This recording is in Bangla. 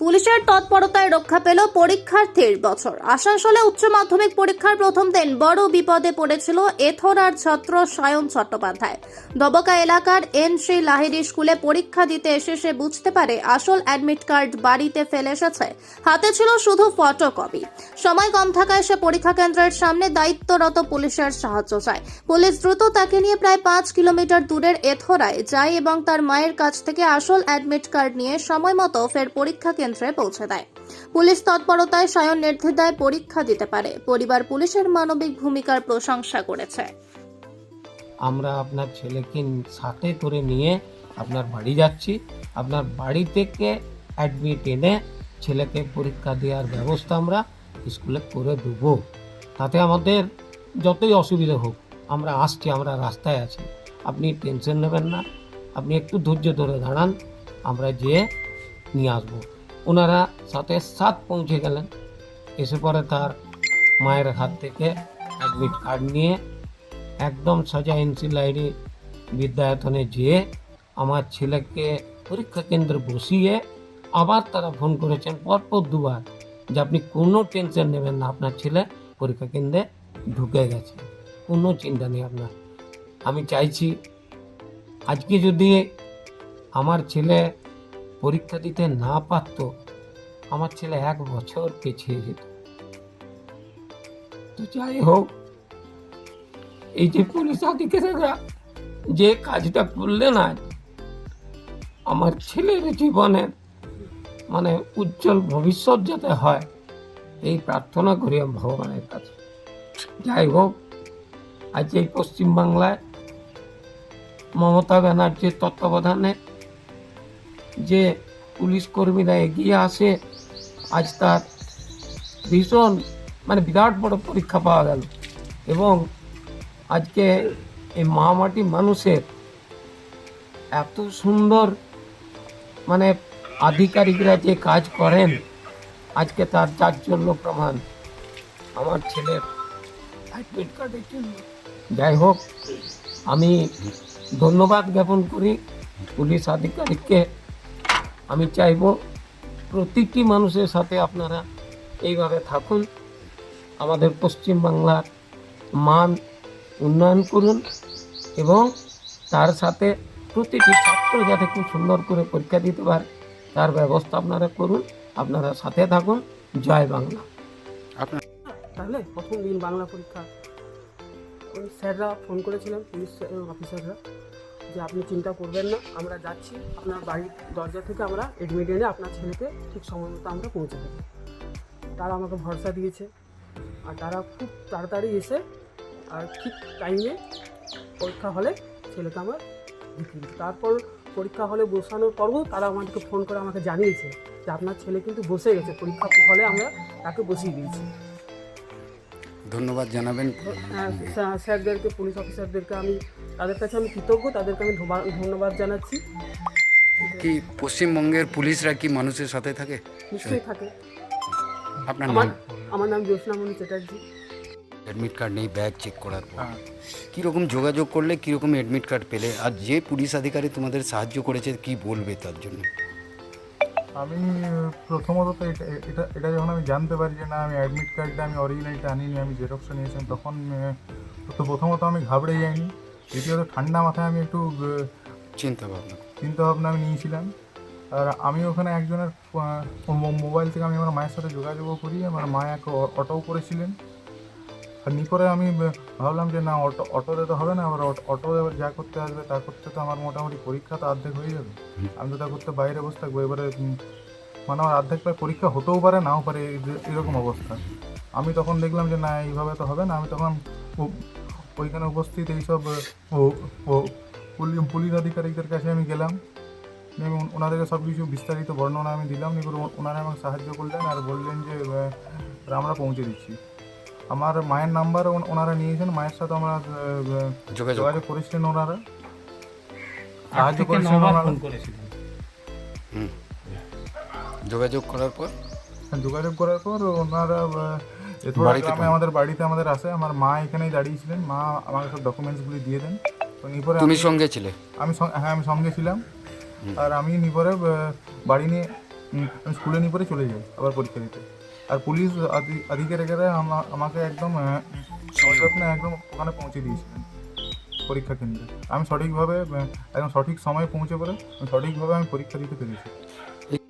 পুলিশের তৎপরতায় রক্ষা পেল পরীক্ষার্থীর বছর। আসানসোলে উচ্চ মাধ্যমিক পরীক্ষার প্রথম দিন বড় বিপদে পড়েছিল এথরার ছাত্র সায়ন চট্টোপাধ্যায়। দবকা এলাকার এন.সি. লাহিড়ী স্কুলে পরীক্ষা দিতে এসে সে বুঝতে পারে আসল অ্যাডমিট কার্ড বাড়িতে ফেলে এসেছে, হাতে ছিল শুধু ফটোকপি। সময় কম থাকায় সে পরীক্ষা কেন্দ্রের সামনে দায়িত্বরত পুলিশের সাহায্য চায়। পুলিশ দ্রুত তাকে নিয়ে প্রায় 5 কিলোমিটার দূরের এথরায় যায় এবং তার মায়ের কাছ থেকে আসল অ্যাডমিট কার্ড নিয়ে সময় মতো ফের পরীক্ষা কেন্দ্রে পৌঁছে দেয়। পুলিশ তৎপরতায় সায়ন নির্দ্বিধায় পরীক্ষা দিতে পারে। পরিবার পুলিশের মানবিক ভূমিকার প্রশংসা করেছে। আমরা আপনার ছেলেকে সাথে করে নিয়ে আপনার বাড়ি যাচ্ছি। আপনার বাড়ি থেকে অ্যাডমিট এনে ছেলেকে পরীক্ষা দেওয়ার ব্যবস্থা আমরা স্কুলে করে দেবো। তাতে আমাদের যতই অসুবিধা হোক আমরা আসছি, আমরা রাস্তায় আছি। আপনি টেনশন নেবেন না, আপনি একটু ধৈর্য ধরে দাঁড়ান, আমরা যেয়ে নিয়ে আসবো। ওনারা সাথে সাথ পৌঁছে গেলেন। এসে পরে তার মায়ের হাত থেকে অ্যাডমিট কার্ড নিয়ে একদম সোজা এন.সি. লাহিড়ী বিদ্যায়তনে যেয়ে আমার ছেলেকে পরীক্ষা কেন্দ্রে বসিয়ে আবার তারা ফোন করেছেন পরপর দুবার যে আপনি কোনো টেনশন নেবেন না, আপনার ছেলে পরীক্ষা কেন্দ্রে ঢুকে গেছে, কোনো চিন্তা নেই আপনার। আমি চাইছি আজকে যদি আমার ছেলে পরীক্ষা দিতে না পারত, আমার ছেলে 1 বছর পিছিয়ে যেত। তো যাই হোক, এই যে পুলিশ আধিকারিকরা যে কাজটা করলেন আজ, আমার ছেলের জীবনের মানে উজ্জ্বল ভবিষ্যৎ যাতে হয় এই প্রার্থনা করি আমি ভগবানের কাছে। যাই হোক, আজ এই পশ্চিমবাংলায় মমতা ব্যানার্জির তত্ত্বাবধানে যে পুলিশ কর্মীরা এগিয়ে আসে, আজ তার ভীষণ মানে বিরাট বড় পরীক্ষা পাওয়া গেল। এবং আজকে এই মহামাটি মানুষের এত সুন্দর মানে আধিকারিকরা যে কাজ করেন, আজকে তার চাঞ্চল্য প্রমাণ আমার ছেলের অ্যাডমিট কার্ডের জন্য। যাই হোক, আমি ধন্যবাদ জ্ঞাপন করি পুলিশ আধিকারিককে। আমি চাইব প্রতিটি মানুষের সাথে আপনারা এইভাবে থাকুন, আমাদের পশ্চিমবাংলার মান উন্নয়ন করুন এবং তার সাথে প্রতিটি ছাত্র যাতে খুব সুন্দর করে পরীক্ষা দিতে পারে তার ব্যবস্থা আপনারা করুন। আপনারা সাথে থাকুন। জয় বাংলা। তাহলে প্রথম দিন বাংলা পরীক্ষা ওই স্যাররা ফোন করেছিলেন, পুলিশ অফিসাররা, যে আপনি চিন্তা করবেন না, আমরা যাচ্ছি, আপনার বাড়ির দরজা থেকে আমরা এডমিট এনে আপনার ছেলেকে ঠিক সময় মতো আমরা পৌঁছে দেবো। তারা আমাকে ভরসা দিয়েছে আর তারা খুব তাড়াতাড়ি এসে আর ঠিক টাইমে পরীক্ষা হলে ছেলেকে আমার ঢুকিয়ে দিয়েছে। তারপর পরীক্ষা হলে বসানোর পরও তারা আমাদেরকে ফোন করে আমাকে জানিয়েছে যে আপনার ছেলে কিন্তু বসে গেছে, পরীক্ষা হলে আমরা তাকে বসিয়ে দিয়েছি। ধন্যবাদ জানাবেন স্যারদেরকে, পুলিশ অফিসারদেরকে, আমি তাদের কাছে আমি কৃতজ্ঞ, তাদেরকে আমি ধন্যবাদ জানাচ্ছি। কি পশ্চিমবঙ্গের পুলিশরা কি মানুষের সাথে থাকে? নিশ্চয়ই থাকে। আপনার নাম? আমার নাম জ্যোৎস্নামণি চ্যাটার্জি। অ্যাডমিট কার্ড নেই, ব্যাগ চেক করার পর কীরকম যোগাযোগ করলে কীরকম অ্যাডমিট কার্ড পেলে, আর যে পুলিশ আধিকারী তোমাদের সাহায্য করেছে কি বলবে তার জন্য? আমি প্রথমত তো এটা যখন আমি জানতে পারি যে না, আমি অ্যাডমিট কার্ডটা আমি অরিজিনালটা আনিনি, আমি জেরক্সটা নিয়েছিলাম, তখন তো প্রথমত আমি ঘাবড়ে যাইনি। দ্বিতীয়ত ঠান্ডা মাথায় আমি একটু চিন্তা ভাবনা আমি নিয়েছিলাম। আর আমি ওখানে একজনের মোবাইল থেকে আমি আমার মায়ের সাথে যোগাযোগও করি। আমার মা এক অটোও করেছিলেন। আর পরে আমি ভাবলাম যে না, অটোতে তো হবে না, আবার অটো যা করতে আসবে তা করতে তো আমার মোটামুটি পরীক্ষা তো অর্ধেক হয়ে যাবে। আমি তো তা করতে বাইরে বসে থাকবো। এবারে মানে আমার অর্ধেক প্রায় পরীক্ষা হতেও পারে, নাও পারে, এরকম অবস্থা। আমি তখন দেখলাম যে না, এইভাবে তো হবে না। আমি তখন ওইখানে উপস্থিত এইসব পুলিশ আধিকারিকদের কাছে আমি গেলাম, ওনাদেরকে সব কিছু বিস্তারিত বর্ণনা আমি দিলাম। এবার ওনারা আমাকে সাহায্য করলেন আর বললেন যে আমরা পৌঁছে দিচ্ছি। আমার মায়ের নাম্বার ওনারা নিয়েছেন, মায়ের সাথে আমরা যোগাযোগ করেছিলেন, ওনারা সাহায্য করেছেন। যোগাযোগ করার পর ওনারা এথোড়া গ্রামে আমাদের বাড়িতে আসে। আমার মা এখানেই দাঁড়িয়েছিলেন, মা আমাকে সব ডকুমেন্টসগুলি দিয়ে দেন। তো তুমি সঙ্গে ছিলে? আমি সঙ্গে ছিলাম। আর আমি নিপরে বাড়ি নিয়ে আমি স্কুলে নিয়ে পরে চলে যাই আবার পরীক্ষা দিতে। আর পুলিশ আধিকারিকেরা আমাকে একদম সযত্নে একদম ওখানে পৌঁছে দিয়েছিলেন পরীক্ষা কেন্দ্রে। আমি সঠিকভাবে একদম সঠিক সময়ে পৌঁছে পড়ে সঠিকভাবে আমি পরীক্ষা দিতে পেরেছি।